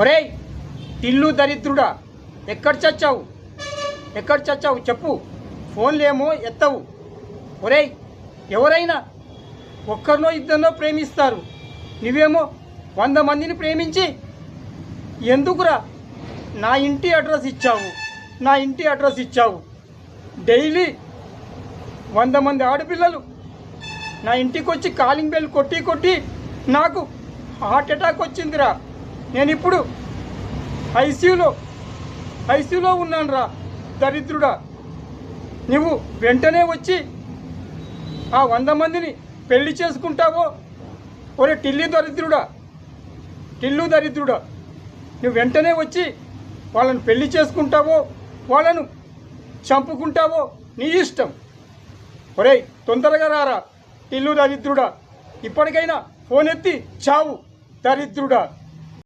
ఒరేయ్ టిల్లు దరిద్రుడా, ఎక్కడ చచ్చావు? ఎక్కడ చచ్చావు చెప్పు. ఫోన్లేమో ఎత్తవు. ఒరేయ్, ఎవరైనా ఒక్కరినో ఇద్దరినో ప్రేమిస్తారు, నువ్వేమో 100 మందిని ప్రేమించి ఎందుకురా నా ఇంటి అడ్రస్ ఇచ్చావు? నా ఇంటి అడ్రస్ ఇచ్చావు. డైలీ 100 మంది ఆడపిల్లలు నా ఇంటికి వచ్చి కాలింగ్ బెల్ కొట్టి కొట్టి నాకు హార్ట్ అటాక్ వచ్చిందిరా. నేను ఇప్పుడు ఐసీయూలో ఉన్నాను రా దరిద్రుడా. నువ్వు వెంటనే వచ్చి ఆ 100 మందిని పెళ్లి చేసుకుంటావో? ఒరే టిల్లు దరిద్రుడా, నువ్వు వెంటనే వచ్చి వాళ్ళని పెళ్లి చేసుకుంటావో వాళ్ళను చంపుకుంటావో నీ ఇష్టం. ఒరేయ్ తొందరగా రారా టిల్లు దరిద్రుడా, ఇప్పటికైనా ఫోన్ ఎత్తి చావు దరిద్రుడా.